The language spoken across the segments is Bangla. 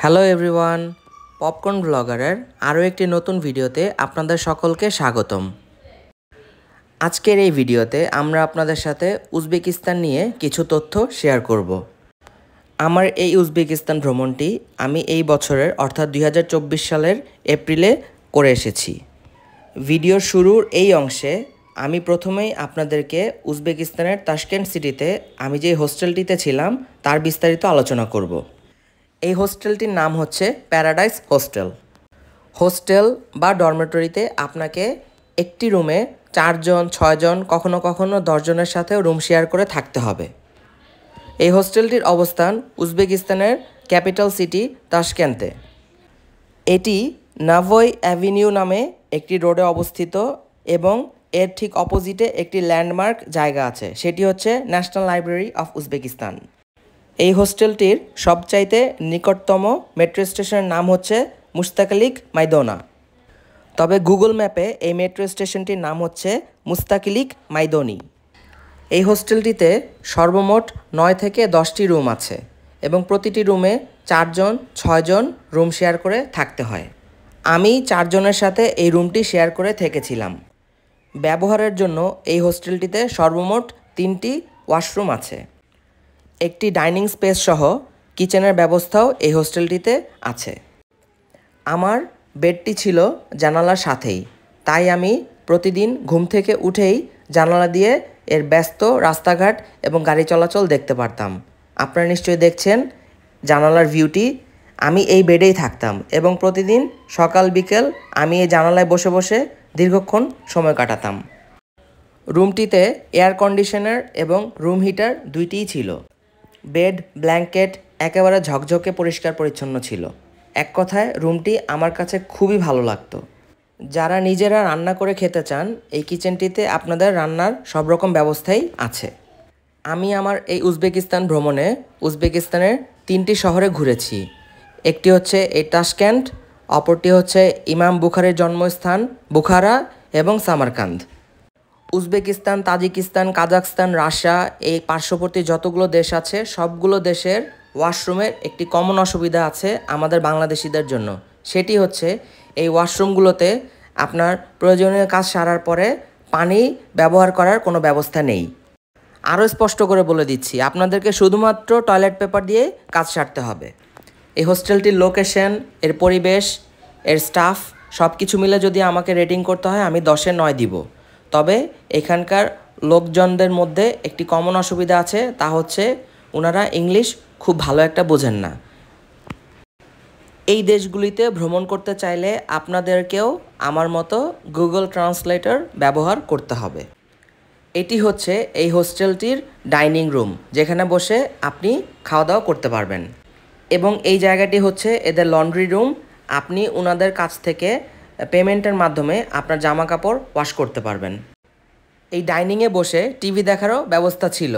হ্যালো এভরিওয়ান, পপকর্ন ব্লগারের আরও একটি নতুন ভিডিওতে আপনাদের সকলকে স্বাগতম। আজকের এই ভিডিওতে আমরা আপনাদের সাথে উজবেকিস্তান নিয়ে কিছু তথ্য শেয়ার করব। আমার এই উজবেকিস্তান ভ্রমণটি আমি এই বছরের অর্থাৎ 2024 সালের এপ্রিলে করে এসেছি। ভিডিওর শুরুর এই অংশে আমি প্রথমেই আপনাদেরকে উজবেকিস্তানের তাশকেন্ট সিটিতে আমি যে হোস্টেলটিতে ছিলাম তার বিস্তারিত আলোচনা করব। এই হোস্টেলটির নাম হচ্ছে প্যারাডাইস হোস্টেল। হোস্টেল বা ডরমেটরিতে আপনাকে একটি রুমে 4 জন 6 জন কখনো কখনো 10 জনের সাথেও রুম শেয়ার করে থাকতে হবে। এই হোস্টেলটির অবস্থান উজবেকিস্তানের ক্যাপিটাল সিটি তাশকেন্তে। এটি নাভোই অ্যাভিনিউ নামে একটি রোডে অবস্থিত এবং এর ঠিক অপোজিটে একটি ল্যান্ডমার্ক জায়গা আছে, সেটি হচ্ছে ন্যাশনাল লাইব্রেরি অফ উজবেকিস্তান। এই হোস্টেলটির সবচাইতে নিকটতম মেট্রো স্টেশনের নাম হচ্ছে মুস্তাকিলিক মাইদোনা। তবে গুগল ম্যাপে এই মেট্রো স্টেশনটির নাম হচ্ছে মুস্তাকিলিক মাইদোনি। এই হোস্টেলটিতে সর্বমোট 9 থেকে 10টি রুম আছে এবং প্রতিটি রুমে 4 জন 6 জন রুম শেয়ার করে থাকতে হয়। আমি 4 জনের সাথে এই রুমটি শেয়ার করে থেকেছিলাম। ব্যবহারের জন্য এই হোস্টেলটিতে সর্বমোট 3টি ওয়াশরুম আছে। একটি ডাইনিং স্পেস সহ কিচেনের ব্যবস্থাও এই হোস্টেলটিতে আছে। আমার বেডটি ছিল জানালার সাথেই, তাই আমি প্রতিদিন ঘুম থেকে উঠেই জানালা দিয়ে এর ব্যস্ত রাস্তাঘাট এবং গাড়ি চলাচল দেখতে পারতাম। আপনারা নিশ্চয়ই দেখছেন জানালার ভিউটি। আমি এই বেডেই থাকতাম এবং প্রতিদিন সকাল বিকেল আমি এই জানালায় বসে বসে দীর্ঘক্ষণ সময় কাটাতাম। রুমটিতে এয়ার কন্ডিশনার এবং রুম হিটার দুইটিই ছিল। বেড ব্ল্যাঙ্কেট একেবারে ঝকঝকে পরিষ্কার পরিচ্ছন্ন ছিল। এক কথায় রুমটি আমার কাছে খুবই ভালো লাগতো। যারা নিজেরা রান্না করে খেতে চান, এই কিচেনটিতে আপনাদের রান্নার সব রকম ব্যবস্থাই আছে। আমি আমার এই উজবেকিস্তান ভ্রমণে উজবেকিস্তানের 3টি শহরে ঘুরেছি। একটি হচ্ছে এই তাশকেন্ট, অপরটি হচ্ছে ইমাম বুখারের জন্মস্থান বুখারা এবং Samarkand. Uzbekistan, Tajikistan, Kazakhstan, Russia এই পার্শ্ববর্তী যতগুলো দেশ আছে সবগুলো দেশের ওয়াশরুমের একটি কমন অসুবিধা আছে আমাদের বাংলাদেশিদের জন্য। সেটি হচ্ছে এই ওয়াশরুমগুলোতে আপনার প্রয়োজনীয় কাজ সারার পরে পানি ব্যবহার করার কোনো ব্যবস্থা নেই। আরও স্পষ্ট করে বলে দিচ্ছি, আপনাদেরকে শুধুমাত্র টয়লেট পেপার দিয়ে কাজ সারতে হবে। এই হোস্টেলটির লোকেশন, এর পরিবেশ, এর স্টাফ সব কিছু মিলে যদি আমাকে রেটিং করতে হয় আমি 10-এ 9 দিব। তবে এখানকার লোকজনদের মধ্যে একটি কমন অসুবিধা আছে, তা হচ্ছে ওনারা ইংলিশ খুব ভালো একটা বোঝেন না। এই দেশগুলিতে ভ্রমণ করতে চাইলে আপনাদেরকেও আমার মতো গুগল ট্রান্সলেটর ব্যবহার করতে হবে। এটি হচ্ছে এই হোস্টেলটির ডাইনিং রুম, যেখানে বসে আপনি খাওয়া দাওয়া করতে পারবেন, এবং এই জায়গাটি হচ্ছে এদের লন্ড্রি রুম। আপনি ওনাদের কাছ থেকে পেমেন্টের মাধ্যমে আপনার জামা কাপড় ওয়াশ করতে পারবেন। এই ডাইনিংয়ে বসে টিভি দেখারও ব্যবস্থা ছিল।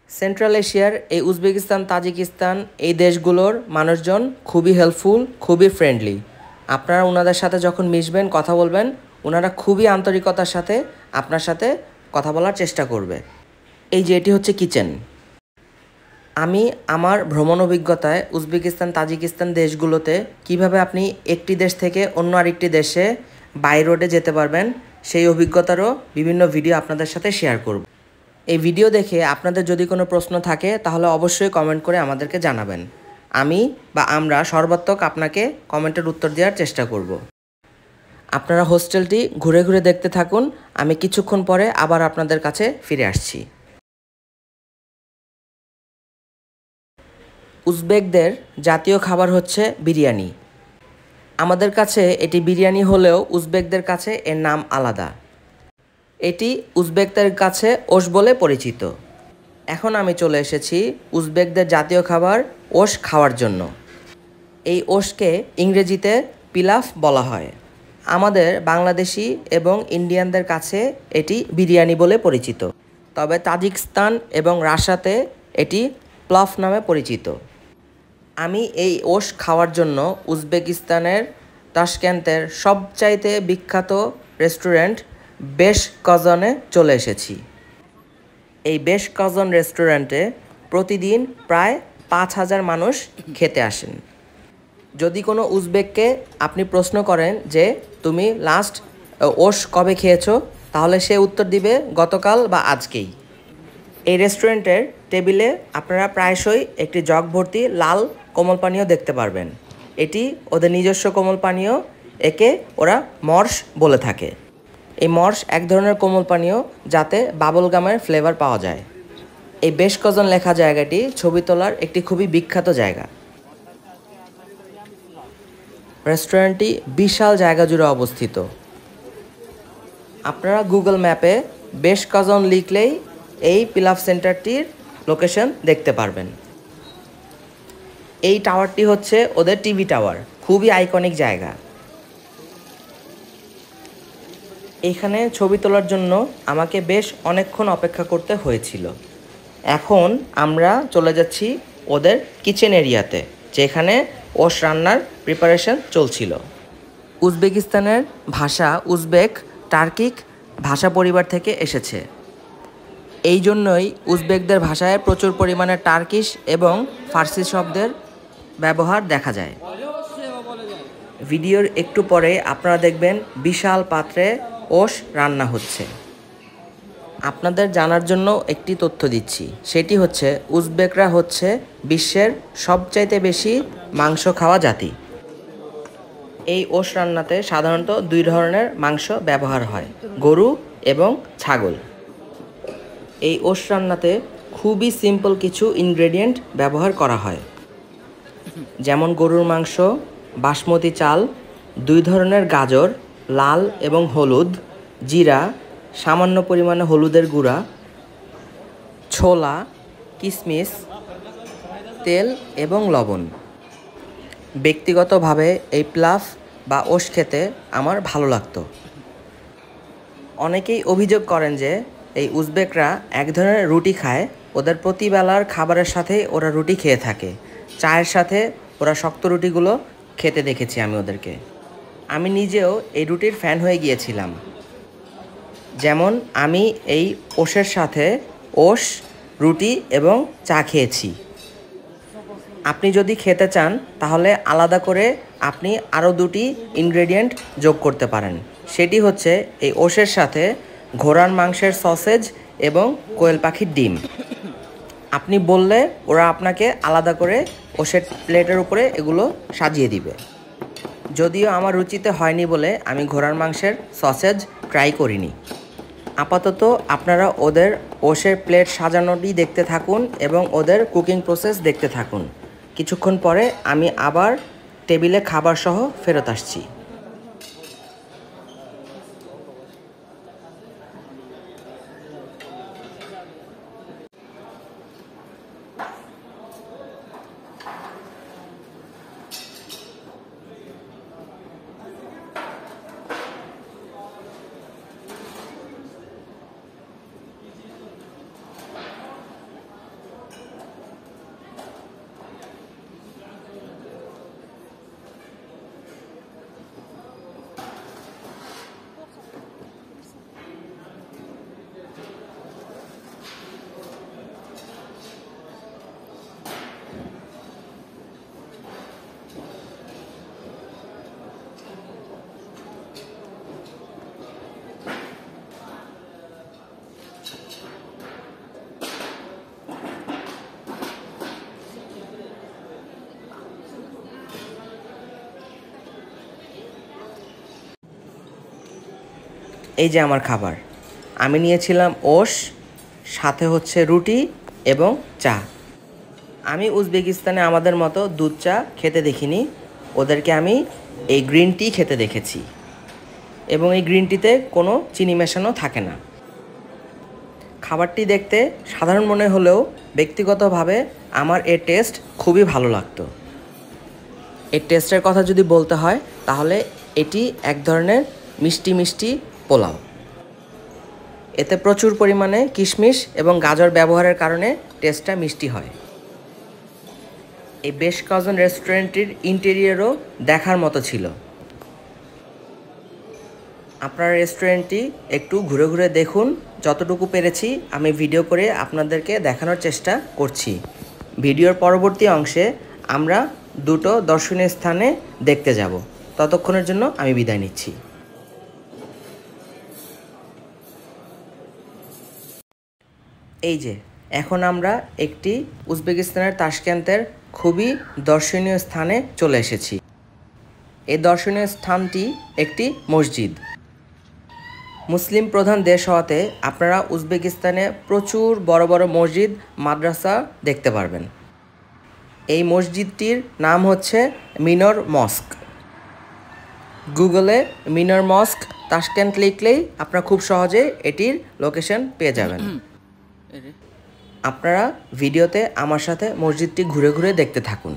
সেন্ট্রাল এশিয়ার এই উজবেকিস্তান, তাজিকিস্তান এই দেশগুলোর মানুষজন খুবই হেল্পফুল, খুবই ফ্রেন্ডলি। আপনারা ওনাদের সাথে যখন মিশবেন, কথা বলবেন, ওনারা খুবই আন্তরিকতার সাথে আপনার সাথে কথা বলার চেষ্টা করবে। এই যে এটি হচ্ছে কিচেন। আমি আমার ভ্রমণ অভিজ্ঞতায় উজবেকিস্তান, তাজিকিস্তান দেশগুলোতে কিভাবে আপনি একটি দেশ থেকে অন্য আরেকটি দেশে বাই রোডে যেতে পারবেন সেই অভিজ্ঞতারও বিভিন্ন ভিডিও আপনাদের সাথে শেয়ার করব। এই ভিডিও দেখে আপনাদের যদি কোনো প্রশ্ন থাকে তাহলে অবশ্যই কমেন্ট করে আমাদেরকে জানাবেন। আমি বা আমরা সর্বাত্মক আপনাকে কমেন্টের উত্তর দেওয়ার চেষ্টা করব। আপনারা হোস্টেলটি ঘুরে ঘুরে দেখতে থাকুন, আমি কিছুক্ষণ পরে আবার আপনাদের কাছে ফিরে আসছি। উজবেকদের জাতীয় খাবার হচ্ছে বিরিয়ানি। আমাদের কাছে এটি বিরিয়ানি হলেও উজবেকদের কাছে এর নাম আলাদা। এটি উজবেকদের কাছে ওশ বলে পরিচিত। এখন আমি চলে এসেছি উজবেকদের জাতীয় খাবার ওশ খাওয়ার জন্য। এই ওশকে ইংরেজিতে পিলাফ বলা হয়। আমাদের বাংলাদেশি এবং ইন্ডিয়ানদের কাছে এটি বিরিয়ানি বলে পরিচিত। তবে তাজিকিস্তান এবং রাশিয়াতে এটি প্লাফ নামে পরিচিত। আমি এই ওশ খাওয়ার জন্য উজবেকিস্তানের তাশকেন্তের সবচাইতে বিখ্যাত রেস্টুরেন্ট বেশ কজনে চলে এসেছি। এই বেশ কজন রেস্টুরেন্টে প্রতিদিন প্রায় 5000 মানুষ খেতে আসেন। যদি কোনো উজবেককে আপনি প্রশ্ন করেন যে তুমি লাস্ট ওশ কবে খেয়েছো, তাহলে সে উত্তর দিবে গতকাল বা আজকেই। এই রেস্টুরেন্টের টেবিলে আপনারা প্রায়শই একটি জগ ভর্তি লাল কোমল পানীয় দেখতে পারবেন। এটি ওদের নিজস্ব কোমল পানীয়, একে ওরা মর্স বলে থাকে। এই মর্স এক ধরনের কোমল পানীয় যাতে বাবল গামের ফ্লেভার পাওয়া যায়। এই বেশ কজন লেখা জায়গাটি ছবি তোলার একটি খুবই বিখ্যাত জায়গা। রেস্টুরেন্টটি বিশাল জায়গা জুড়ে অবস্থিত। আপনারা গুগল ম্যাপে বেশ কজন লিখলেই এই পিলাফ সেন্টারটির লোকেশন দেখতে পারবেন। এই টাওয়ারটি হচ্ছে ওদের টিভি টাওয়ার, খুবই আইকনিক জায়গা। এখানে ছবি তোলার জন্য আমাকে বেশ অনেকক্ষণ অপেক্ষা করতে হয়েছিল। এখন আমরা চলে যাচ্ছি ওদের কিচেন এরিয়াতে, যেখানে ওশ রান্নার প্রিপারেশন চলছিল। উজবেকিস্তানের ভাষা উজবেক টার্কিক ভাষা পরিবার থেকে এসেছে। এই জন্যই উজবেকদের ভাষায় প্রচুর পরিমাণে টার্কিশ এবং ফার্সি শব্দের ব্যবহার দেখা যায়। ভিডিওর একটু পরে আপনারা দেখবেন বিশাল পাত্রে ওশ রান্না হচ্ছে। আপনাদের জানার জন্য একটি তথ্য দিচ্ছি, সেটি হচ্ছে উজবেকরা হচ্ছে বিশ্বের সবচাইতে বেশি মাংস খাওয়া জাতি। এই ওশ রান্নাতে সাধারণত দুই ধরনের মাংস ব্যবহার হয়, গরু এবং ছাগল। এই ওশ রান্নাতে খুবই সিম্পল কিছু ইনগ্রেডিয়েন্ট ব্যবহার করা হয়, যেমন গরুর মাংস, বাসমতি চাল, দুই ধরনের গাজর, লাল এবং হলুদ, জিরা, সামান্য পরিমাণে হলুদের গুঁড়া, ছোলা, কিশমিশ, তেল এবং লবণ। ব্যক্তিগতভাবে এই প্লাফ বা ওশ খেতে আমার ভালো লাগতো। অনেকেই অভিযোগ করেন যে এই উজবেকরা এক ধরনের রুটি খায়, ওদের প্রতিবেলার খাবারের সাথে ওরা রুটি খেয়ে থাকে। চায়ের সাথে ওরা শক্ত রুটিগুলো খেতে দেখেছি আমি ওদেরকে। আমি নিজেও এই রুটির ফ্যান হয়ে গিয়েছিলাম। যেমন আমি এই ওশের সাথে ওশ, রুটি এবং চা খেয়েছি। আপনি যদি খেতে চান তাহলে আলাদা করে আপনি আরও দুটি ইনগ্রেডিয়েন্ট যোগ করতে পারেন। সেটি হচ্ছে এই ওশের সাথে ঘোড়ার মাংসের সসেজ এবং কোয়েল পাখির ডিম। আপনি বললে ওরা আপনাকে আলাদা করে ওশের প্লেটের উপরে এগুলো সাজিয়ে দিবে। যদিও আমার রুচিতে হয়নি বলে আমি ঘোড়ার মাংসের সসেজ ট্রাই করিনি। আপাতত আপনারা ওদের ওশের প্লেট সাজানোটি দেখতে থাকুন এবং ওদের কুকিং প্রসেস দেখতে থাকুন। কিছুক্ষণ পরে আমি আবার টেবিলে খাবার সহ ফেরত আসছি। এই যে আমার খাবার, আমি নিয়েছিলাম ওশ, সাথে হচ্ছে রুটি এবং চা। আমি উজবেকিস্তানে আমাদের মতো দুধ চা খেতে দেখিনি, ওদেরকে আমি এই গ্রিন টি খেতে দেখেছি এবং এই গ্রিন টিতে কোনো চিনি মেশানো থাকে না। খাবারটি দেখতে সাধারণ মনে হলেও ব্যক্তিগতভাবে আমার এর টেস্ট খুবই ভালো লাগতো। এর টেস্টের কথা যদি বলতে হয় তাহলে এটি এক ধরনের মিষ্টি মিষ্টি পোলাও। এতে প্রচুর পরিমাণে কিশমিশ এবং গাজর ব্যবহারের কারণে টেস্টটা মিষ্টি হয়। এই বেশ কজন রেস্টুরেন্টটির ইন্টেরিয়রও দেখার মতো ছিল। আপনার রেস্টুরেন্টটি একটু ঘুরে ঘুরে দেখুন, যতটুকু পেরেছি আমি ভিডিও করে আপনাদেরকে দেখানোর চেষ্টা করছি। ভিডিওর পরবর্তী অংশে আমরা দুটো দর্শনীয় স্থানে দেখতে যাব। ততক্ষণের জন্য আমি বিদায় নিচ্ছি। এই যে এখন আমরা একটি উজবেকিস্তানের তাশকেন্তের খুবই দর্শনীয় স্থানে চলে এসেছি। এই দর্শনীয় স্থানটি একটি মসজিদ। মুসলিম প্রধান দেশ হওয়াতে আপনারা উজবেকিস্তানে প্রচুর বড় বড় মসজিদ, মাদ্রাসা দেখতে পারবেন। এই মসজিদটির নাম হচ্ছে মিনর মস্ক। গুগলে মিনর মস্ক তাশকেন্ট লিখলেই আপনারা খুব সহজে এটির লোকেশন পেয়ে যাবেন। আপনারা ভিডিওতে আমার সাথে মসজিদটি ঘুরে ঘুরে দেখতে থাকুন।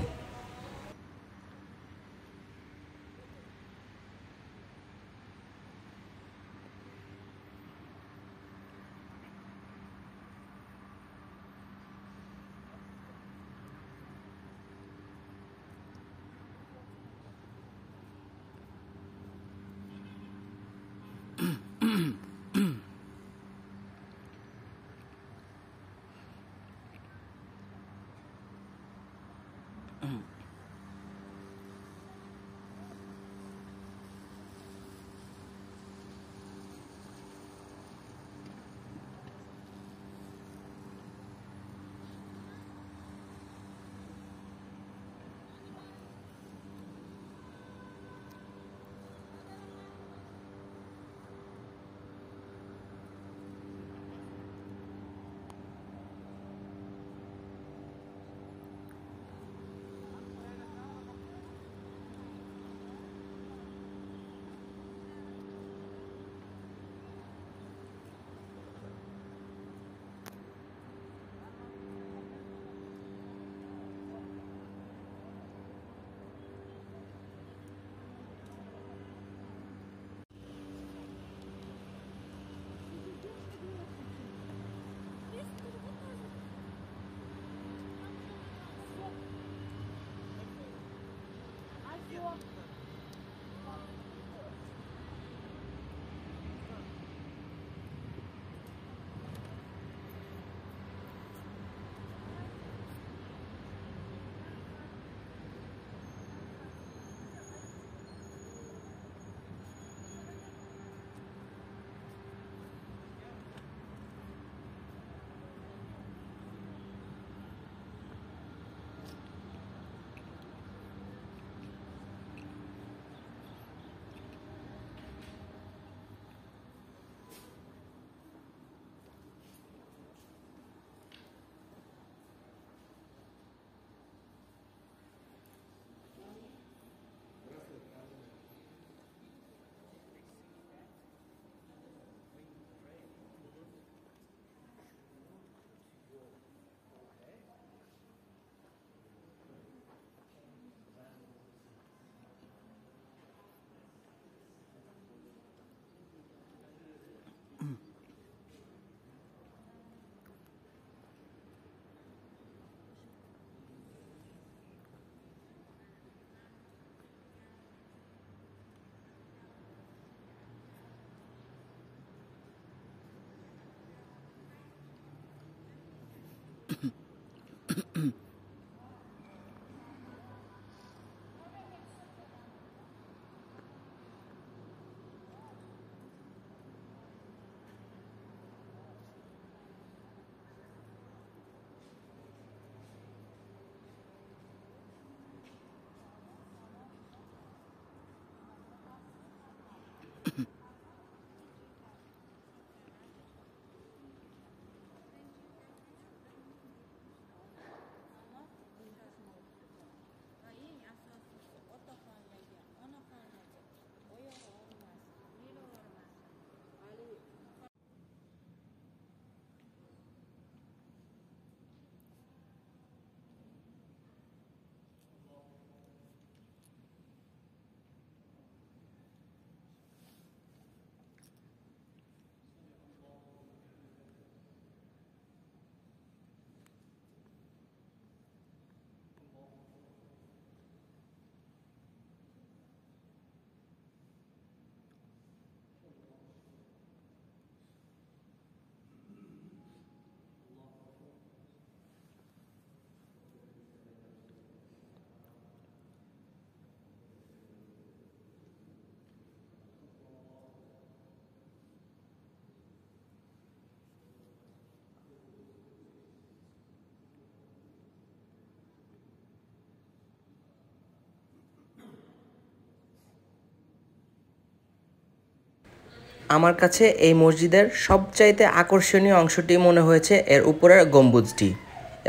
আমার কাছে এই মসজিদের সবচাইতে আকর্ষণীয় অংশটি মনে হয়েছে এর উপরের গম্বুজটি,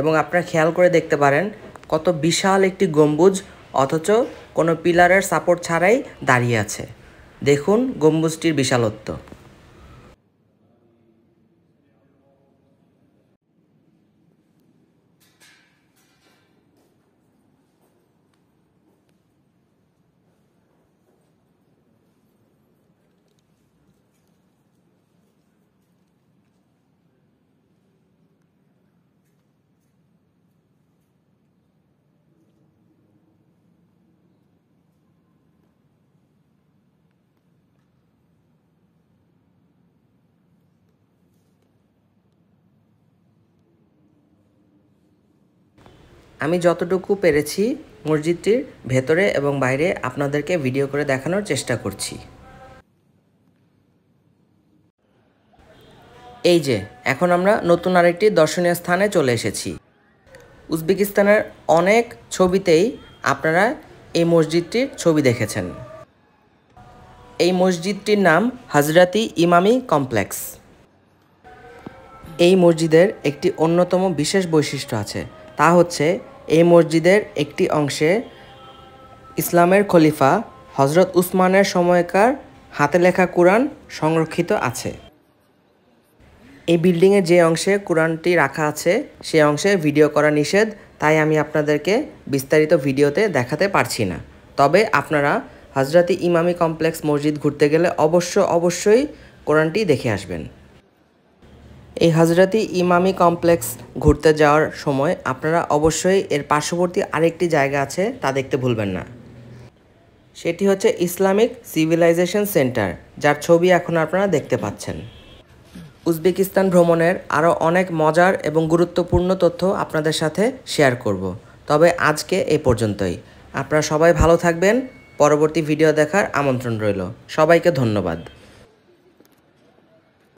এবং আপনারা খেয়াল করে দেখতে পারেন কত বিশাল একটি গম্বুজ, অথচ কোনো পিলারের সাপোর্ট ছাড়াই দাঁড়িয়ে আছে। দেখুন গম্বুজটির বিশালত্ব। আমি যতটুকু পেরেছি মসজিদটির ভেতরে এবং বাইরে আপনাদেরকে ভিডিও করে দেখানোর চেষ্টা করছি। এই যে এখন আমরা নতুন আরেকটি দর্শনীয় স্থানে চলে এসেছি। উজবেকিস্তানের অনেক ছবিতেই আপনারা এই মসজিদটির ছবি দেখেছেন। এই মসজিদটির নাম হজরতি ইমামি কমপ্লেক্স। এই মসজিদের একটি অন্যতম বিশেষ বৈশিষ্ট্য আছে, তা হচ্ছে এই মসজিদের একটি অংশে ইসলামের খলিফা হজরত উসমানের সময়কার হাতে লেখা কোরআন সংরক্ষিত আছে। এই বিল্ডিংয়ে যে অংশে কোরআনটি রাখা আছে সে অংশে ভিডিও করা নিষেধ, তাই আমি আপনাদেরকে বিস্তারিত ভিডিওতে দেখাতে পারছি না। তবে আপনারা হজরতি ইমামি কমপ্লেক্স মসজিদ ঘুরতে গেলে অবশ্যই কোরআনটি দেখে আসবেন। এই হজরতি ইমামি কমপ্লেক্স ঘুরতে যাওয়ার সময় আপনারা অবশ্যই এর পার্শ্ববর্তী আরেকটি জায়গা আছে তা দেখতে ভুলবেন না। সেটি হচ্ছে ইসলামিক সিভিলাইজেশন সেন্টার, যার ছবি এখন আপনারা দেখতে পাচ্ছেন। উজবেকিস্তান ভ্রমণের আরও অনেক মজার এবং গুরুত্বপূর্ণ তথ্য আপনাদের সাথে শেয়ার করব। তবে আজকে এই পর্যন্তই। আপনারা সবাই ভালো থাকবেন। পরবর্তী ভিডিও দেখার আমন্ত্রণ রইল। সবাইকে ধন্যবাদ।